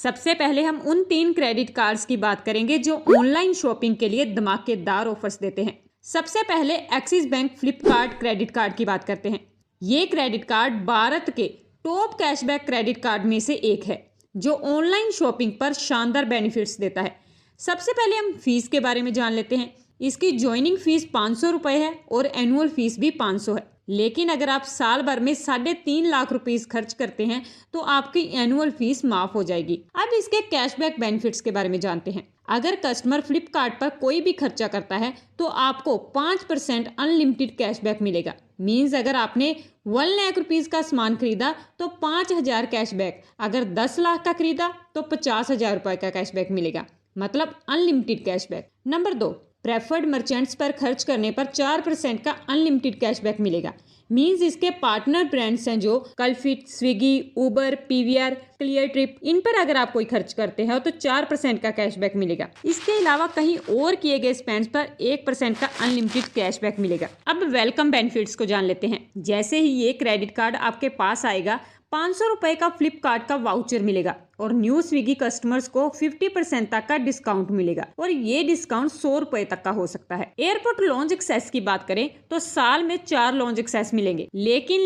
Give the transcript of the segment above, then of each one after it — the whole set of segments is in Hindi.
सबसे पहले हम उन 3 क्रेडिट कार्ड्स की बात करेंगे जो ऑनलाइन शॉपिंग के लिए धमाकेदार ऑफर्स देते हैं। सबसे पहले axis bank Flipkart credit card की बात करते हैं। ये क्रेडिट कार्ड भारत के टॉप कैशबैक क्रेडिट कार्ड में से एक है जो ऑनलाइन शॉपिंग पर शानदार बेनिफिट्स देता है। सबसे पहले हम फीस के बारे में जान लेते हैं। इसकी ज्वाइनिंग फीस 500 रुपये है और एनुअल फीस भी 500 है। लेकिन अगर आप साल भर में 3.5 लाख रुपीस खर्च करते हैं तो आपकी एनुअल फीस माफ हो जाएगी। अब इसके कैशबैक बेनिफिट्स के बारे में जानते हैं। अगर कस्टमर फ्लिपकार्ट पर कोई भी खर्चा करता है तो आपको 5% अनलिमिटेड कैशबैक मिलेगा। मीन्स अगर आपने 1 लाख रुपीस का सामान खरीदा तो 5,000 कैशबैक, अगर 10 लाख का खरीदा तो 50,000 रुपये का कैशबैक मिलेगा, मतलब unlimited cashback. Number 2, preferred merchants पर खर्च करने पर 4% का अनलिमिटेड कैशबैक मिलेगा। मींस इसके पार्टनर ब्रांड्स हैं जो कलफिट, स्विगी, उबर, पीवीआर, क्लियर ट्रिप, इन पर अगर आप कोई खर्च करते हैं तो 4% का कैशबैक मिलेगा। इसके अलावा कहीं और किए गए स्पेंड्स पर 1% का अनलिमिटेड कैशबैक मिलेगा। अब वेलकम बेनिफिट्स को जान लेते हैं। जैसे ही ये क्रेडिट कार्ड आपके पास आएगा 500 रुपये का फ्लिपकार्ट का वाउचर मिलेगा और न्यू स्विगी कस्टमर्स को 50% तक का डिस्काउंट मिलेगा और ये डिस्काउंट 100 रुपये तक का हो सकता है। एयरपोर्ट लॉन्च एक्सेस की बात करें तो साल में 4 लॉन्च एक्सेस मिलेंगे। लेकिन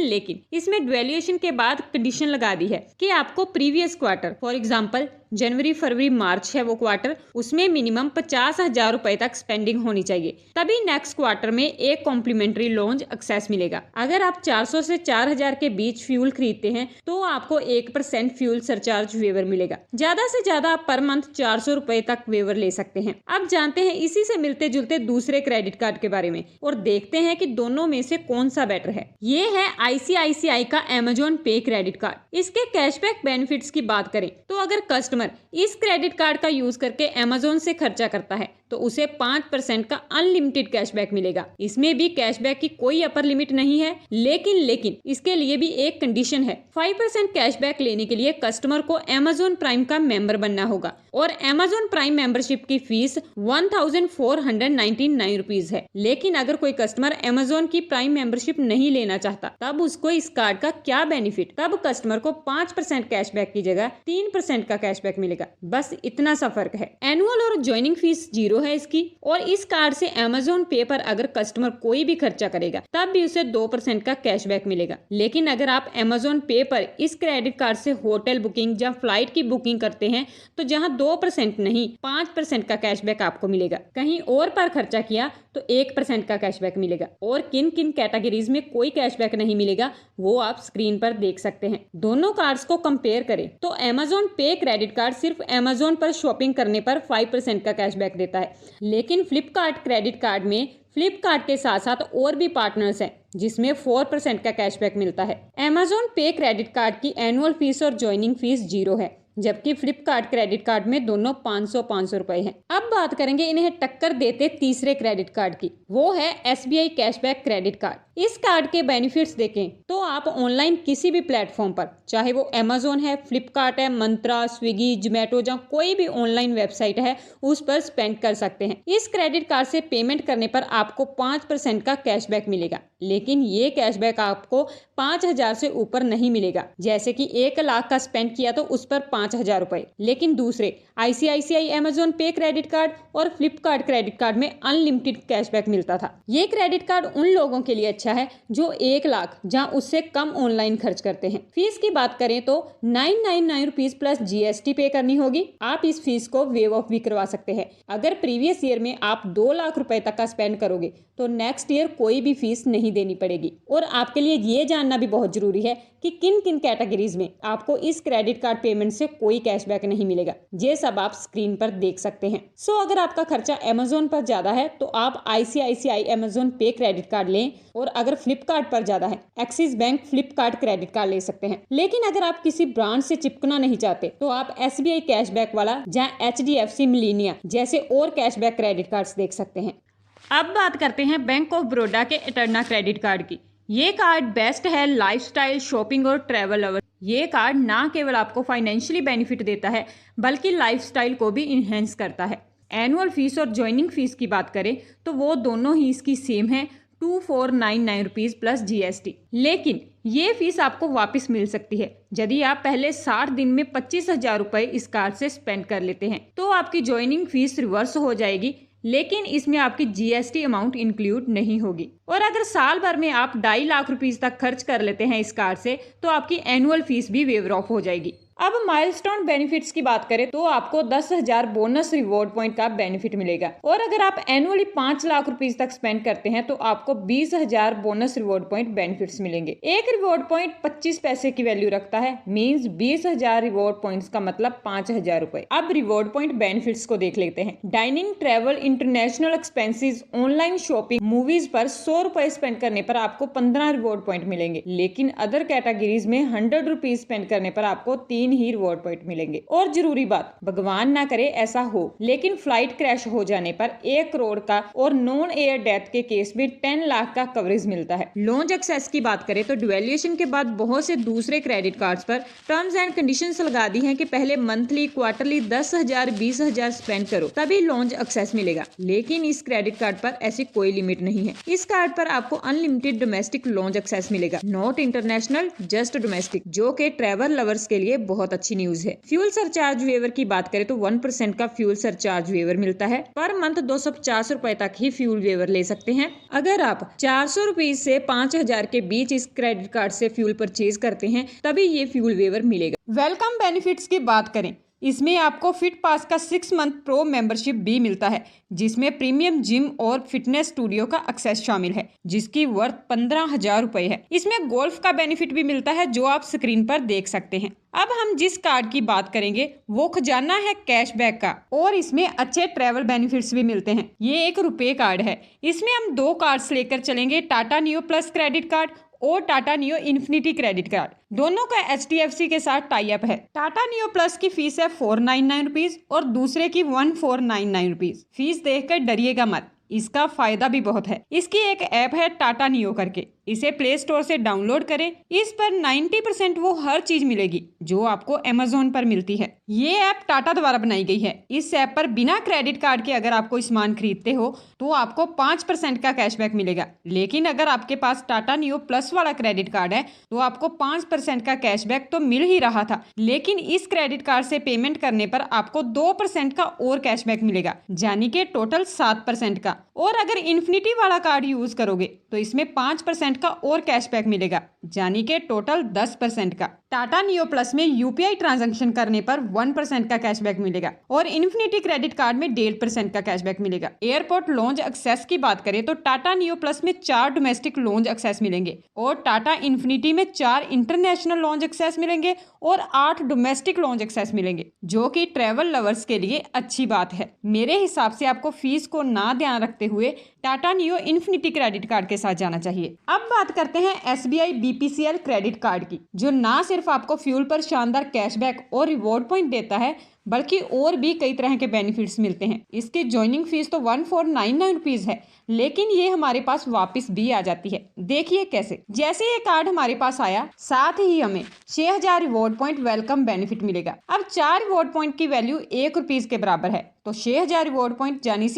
इसमें डिवेल्यूएशन के बाद कंडीशन लगा दी है कि आपको प्रीवियस क्वार्टर, फॉर एग्जाम्पल जनवरी, फरवरी, मार्च है वो क्वार्टर, उसमें मिनिमम 50,000 रुपए तक स्पेंडिंग होनी चाहिए, तभी नेक्स्ट क्वार्टर में एक कॉम्प्लीमेंट्री लॉन्च एक्सेस मिलेगा। अगर आप 400 से 4,000 के बीच फ्यूल खरीदते हैं तो आपको 1% फ्यूल सरचार्ज वेवर मिलेगा। ज्यादा से ज्यादा आप पर मंथ 400 रुपए तक वेवर ले सकते हैं। अब जानते हैं इसी से मिलते जुलते दूसरे क्रेडिट कार्ड के बारे में और देखते हैं कि दोनों में से कौन सा बेटर है। ये है ICICI का अमेजोन पे क्रेडिट कार्ड। इसके कैशबैक बेनिफिट्स की बात करें तो अगर कस्टमर इस क्रेडिट कार्ड का यूज करके अमेजोन से खर्चा करता है तो उसे 5% का अनलिमिटेड कैशबैक मिलेगा। इसमें भी कैशबैक की कोई अपर लिमिट नहीं है, लेकिन इसके लिए भी एक कंडीशन है। 5% कैशबैक लेने के लिए कस्टमर को अमेजोन प्राइम का मेंबर बनना होगा और अमेजोन प्राइम मेंबरशिप की फीस 1,499 रुपीज है। लेकिन अगर कोई कस्टमर अमेजोन की प्राइम मेंबरशिप नहीं लेना चाहता तब उसको इस कार्ड का क्या बेनिफिट? तब कस्टमर को 5% कैशबैक की जगह 3% का कैशबैक मिलेगा। बस इतना सा फर्क है। एनुअल और ज्वाइनिंग फीस 0 है इसकी और इस कार्ड से अमेजोन पे पर अगर कस्टमर कोई भी खर्चा करेगा तब भी उसे 2% का कैशबैक मिलेगा। लेकिन अगर आप अमेजोन पे पर इस क्रेडिट कार्ड से होटल बुकिंग या फ्लाइट की बुकिंग करते हैं तो जहां 2% नहीं 5% का कैशबैक आपको मिलेगा। कहीं और पर खर्चा किया तो 1% का कैशबैक मिलेगा और किन किन कैटेगरीज में कोई कैशबैक नहीं मिलेगा वो आप स्क्रीन पर देख सकते हैं। दोनों कार्ड्स को कंपेयर करें तो अमेजोन पे क्रेडिट कार्ड सिर्फ अमेजोन पर शॉपिंग करने पर 5% का कैशबैक देता है, लेकिन फ्लिपकार्ट क्रेडिट कार्ड में फ्लिपकार्ट के साथ साथ और भी पार्टनर्स हैं जिसमें 4% का कैशबैक मिलता है। अमेजोन पे क्रेडिट कार्ड की एनुअल फीस और ज्वाइनिंग फीस 0 है, जबकि फ्लिपकार्ट क्रेडिट कार्ड में दोनों 500 रुपए हैं। अब बात करेंगे इन्हें टक्कर देते तीसरे क्रेडिट कार्ड की, वो है SBI कैशबैक क्रेडिट कार्ड। इस कार्ड के बेनिफिट्स देखें तो आप ऑनलाइन किसी भी प्लेटफॉर्म पर, चाहे वो अमेजोन है, फ्लिपकार्ट है, मंत्रा, स्विगी, जोमेटो, जहाँ कोई भी ऑनलाइन वेबसाइट है उस पर स्पेंड कर सकते हैं। इस क्रेडिट कार्ड से पेमेंट करने पर आपको 5% का कैशबैक मिलेगा, लेकिन ये कैशबैक आपको 5,000 से ऊपर नहीं मिलेगा। जैसे कि 1 लाख का स्पेंड किया तो उस पर 5,000 रुपए। लेकिन दूसरे ICICI अमेजोन पे क्रेडिट कार्ड और फ्लिपकार्ट क्रेडिट कार्ड में अनलिमिटेड कैशबैक मिलता था। ये क्रेडिट कार्ड उन लोगों के लिए अच्छा है जो 1 लाख जहां उससे कम ऑनलाइन खर्च करते हैं। फीस की बात करें तो 999 रुपीज प्लस GST पे करनी होगी। आप इस फीस को वेव ऑफ भी करवा सकते हैं। अगर प्रीवियस ईयर में आप 2 लाख रुपए तक का स्पेंड करोगे तो नेक्स्ट ईयर कोई भी फीस नहीं देनी पड़ेगी। और आपके लिए ये जानना भी बहुत जरूरी है कि किन किन कैटेगरीज में आपको इस क्रेडिट कार्ड पेमेंट से कोई कैशबैक नहीं मिलेगा। ये सब आप स्क्रीन पर देख सकते हैं। सो अगर आपका खर्चा अमेजोन पर ज्यादा है तो आप ICICI अमेजोन पे क्रेडिट कार्ड लें और अगर फ्लिपकार्ट पर ज्यादा है axis bank Flipkart credit card ले सकते हैं। लेकिन अगर आप किसी ब्रांड से चिपकना नहीं चाहते तो आप SBI कैशबैक वाला या HDFC मिलेनिया जैसे और कैशबैक क्रेडिट कार्ड देख सकते हैं। अब बात करते हैं बैंक ऑफ बड़ौदा के एटर्ना क्रेडिट कार्ड की। ये कार्ड बेस्ट है लाइफस्टाइल, शॉपिंग और ट्रैवल लवर। ये कार्ड ना केवल आपको फाइनेंशियली बेनिफिट देता है बल्कि लाइफस्टाइल को भी इन्हेंस करता है। एनुअल फीस और ज्वाइनिंग फीस की बात करें तो वो दोनों ही इसकी सेम है, 2499 रुपीज प्लस GST। लेकिन ये फीस आपको वापस मिल सकती है यदि आप पहले 60 दिन में 25,000 रुपए इस कार्ड से स्पेंड कर लेते हैं तो आपकी ज्वाइनिंग फीस रिवर्स हो जाएगी, लेकिन इसमें आपकी GST अमाउंट इंक्लूड नहीं होगी। और अगर साल भर में आप 2.5 लाख रुपीस तक खर्च कर लेते हैं इस कार्ड से तो आपकी एनुअल फीस भी वेवर ऑफ हो जाएगी। अब माइलस्टोन बेनिफिट्स की बात करें तो आपको 10,000 बोनस रिवॉर्ड पॉइंट का बेनिफिट मिलेगा और अगर आप एनुअली 5 लाख रुपीस तक स्पेंड करते हैं तो आपको 20,000 बोनस रिवॉर्ड पॉइंट बेनिफिट्स मिलेंगे। एक रिवॉर्ड पॉइंट 25 पैसे की वैल्यू रखता है, मींस 20,000 रिवॉर्ड पॉइंट्स का मतलब 5,000 रुपए। अब रिवॉर्ड पॉइंट बेनिफिट्स को देख लेते हैं। Dining, travel, international expenses, online shopping, movies पर 100 रुपए स्पेंड करने पर आपको 15 रिवॉर्ड पॉइंट मिलेंगे, लेकिन अदर कैटेगरीज में 100 रुपीज स्पेंड करने पर आपको 3 ही रिवॉर्ड पॉइंट मिलेंगे। और जरूरी बात, भगवान ना करे ऐसा हो, लेकिन फ्लाइट क्रैश हो जाने पर 1 करोड़ का और नॉन एयर डेथ के केस में 10 लाख का कवरेज मिलता है। लॉन्च एक्सेस की बात करें तो डिवैल्यूएशन के बाद बहुत से दूसरे क्रेडिट कार्ड्स पर टर्म्स एंड कंडीशंस लगा दी हैं कि पहले मंथली, क्वार्टरली 10,000, 20,000 स्पेंड करो तभी लॉन्च एक्सेस मिलेगा, लेकिन इस क्रेडिट कार्ड पर ऐसी कोई लिमिट नहीं है। इस कार्ड पर आपको अनलिमिटेड डोमेस्टिक लॉन्च एक्सेस मिलेगा, नॉट इंटरनेशनल, जस्ट डोमेस्टिक, जो कि ट्रैवल लवर्स के लिए बहुत अच्छी न्यूज है। फ्यूल सरचार्ज वेवर की बात करें तो 1% का फ्यूल सरचार्ज वेवर मिलता है। पर मंथ 250 रुपए तक ही फ्यूल वेवर ले सकते हैं। अगर आप 400 रुपीज से 5,000 के बीच इस क्रेडिट कार्ड से फ्यूल परचेज करते हैं तभी ये फ्यूल वेवर मिलेगा। वेलकम बेनिफिट्स की बात करें, इसमें आपको फिट पास का 6 मंथ प्रो मेंबरशिप भी मिलता है, जिसमें प्रीमियम जिम और फिटनेस स्टूडियो का एक्सेस शामिल है, जिसकी वर्थ 15,000 रुपए है। इसमें गोल्फ का बेनिफिट भी मिलता है जो आप स्क्रीन पर देख सकते हैं। अब हम जिस कार्ड की बात करेंगे वो खजाना है कैशबैक का, और इसमें अच्छे ट्रैवल बेनिफिट्स भी मिलते हैं। ये एक रुपए कार्ड है। इसमें हम 2 कार्ड्स लेकर चलेंगे, Tata Neo plus credit card और Tata Neo Infinity credit card. दोनों का HDFC के साथ टाई अप है। टाटा नियो प्लस की फीस है 499 रुपीज और दूसरे की 1499 रुपीज। फीस देखकर डरिएगा मत, इसका फायदा भी बहुत है। इसकी एक ऐप है टाटा नियो करके, इसे प्ले स्टोर से डाउनलोड करें। इस पर 90% वो हर चीज मिलेगी जो आपको Amazon पर मिलती है। ये ऐप टाटा द्वारा बनाई गई है। इस ऐप पर बिना क्रेडिट कार्ड के अगर आप कोई सामान खरीदते हो तो आपको 5% का कैशबैक मिलेगा, लेकिन अगर आपके पास टाटा नियो प्लस वाला क्रेडिट कार्ड है तो आपको 5% का कैशबैक तो मिल ही रहा था, लेकिन इस क्रेडिट कार्ड से पेमेंट करने पर आपको 2% का और कैशबैक मिलेगा, यानी कि टोटल 7% का। और अगर इन्फिनिटी वाला कार्ड यूज करोगे तो इसमें 5% का और कैशबैक मिलेगा, यानी कि टोटल 10% का। टाटा नियो प्लस में UPI ट्रांजैक्शन करने पर 1% का कैशबैक मिलेगा और इन्फिनिटी क्रेडिट कार्ड में 1.5% का कैशबैक मिलेगा। एयरपोर्ट लॉन्च एक्सेस की बात करें तो टाटा नियो प्लस में 4 डोमेस्टिक लॉन्च एक्सेस मिलेंगे और टाटा इन्फिनिटी में 4 इंटरनेशनल लॉन्च एक्सेस मिलेंगे और 8 डोमेस्टिक लॉन्च एक्सेस मिलेंगे, जो कि ट्रैवल लवर्स के लिए अच्छी बात है। मेरे हिसाब से आपको फीस को ना ध्यान रखते हुए Tata Neo Infinity credit card के साथ जाना चाहिए। अब बात करते हैं SBI BPCL क्रेडिट कार्ड की, जो ना सिर्फ आपको फ्यूल पर शानदार कैशबैक और रिवॉर्ड पॉइंट देता है बल्कि और भी कई तरह के बेनिफिट्स मिलते हैं। इसकी ज्वाइनिंग फीस तो 1499 रुपीज है, लेकिन ये हमारे पास वापस भी आ जाती है। देखिए कैसे। जैसे ये कार्ड हमारे पास आया, साथ ही हमें 6,000 रिवॉर्ड पॉइंट वेलकम बेनिफिट मिलेगा। अब 4 रिवॉर्ड पॉइंट की वैल्यू 1 रुपीज के बराबर है, तो 6,000 रिवॉर्ड पॉइंट यानी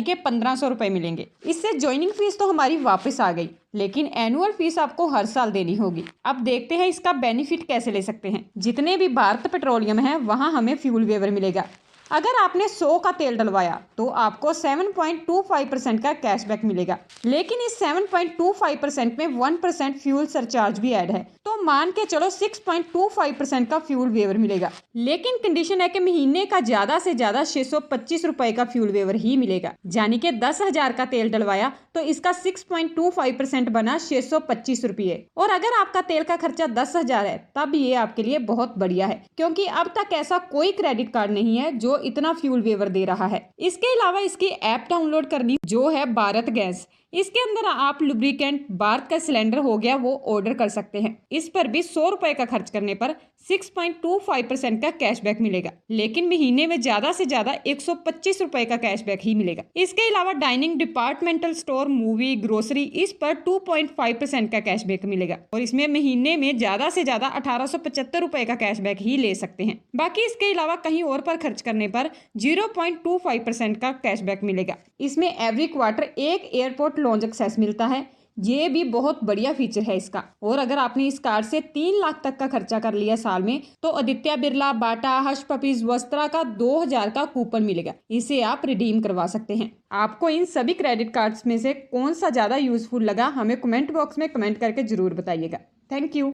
कि 1,500 रुपए मिलेंगे। इससे ज्वाइनिंग फीस तो हमारी वापस आ गई, लेकिन एनुअल फीस आपको हर साल देनी होगी। अब देखते हैं इसका बेनिफिट कैसे ले सकते हैं। जितने भी भारत पेट्रोलियम है वहां हमें फ्यूल वेवर मिलेगा। अगर आपने 100 का तेल डलवाया तो आपको 7.25% का कैशबैक मिलेगा, लेकिन इस 7.25% में 1% फ्यूल सरचार्ज भी ऐड है, तो मान के चलो 6.25% का फ्यूल वेवर मिलेगा। लेकिन कंडीशन है कि महीने का ज्यादा से ज्यादा 625 रुपए का फ्यूल वेवर ही मिलेगा, यानी कि 10,000 का तेल डलवाया तो इसका 6.25% बना 625 रुपये। और अगर आपका तेल का खर्चा 10,000 है तब ये आपके लिए बहुत बढ़िया है, क्योंकि अब तक ऐसा कोई क्रेडिट कार्ड नहीं है जो इतना फ्यूल वेवर दे रहा है। इसके अलावा इसकी ऐप डाउनलोड करनी जो है भारत गैस। इसके अंदर आप लुब्रिकेंट, भारत का सिलेंडर हो गया वो ऑर्डर कर सकते हैं। इस पर भी 100 रुपए का खर्च करने पर 6.25% का कैशबैक मिलेगा, लेकिन महीने में ज्यादा से ज्यादा 125 रुपए का कैशबैक ही मिलेगा। इसके अलावा dining, departmental store, movie, grocery, इस पर 2.5% का कैशबैक मिलेगा और इसमें महीने में ज्यादा से ज्यादा 1875 रुपए का कैशबैक ही ले सकते हैं। बाकी इसके अलावा कहीं और पर खर्च करने पर 0.25% का कैशबैक मिलेगा। इसमें एवरी क्वार्टर एक एयरपोर्ट लॉन्ज एक्सेस मिलता है। ये भी बहुत बढ़िया फीचर है इसका। और अगर आपने इस कार्ड से 3 लाख तक का खर्चा कर लिया साल में, तो आदित्य बिरला, बाटा, हर्ष पपीज, वस्त्रा का 2000 का कूपन मिलेगा। इसे आप रिडीम करवा सकते हैं। आपको इन सभी क्रेडिट कार्ड्स में से कौन सा ज्यादा यूजफुल लगा, हमें कमेंट बॉक्स में कमेंट करके जरूर बताइएगा। Thank you.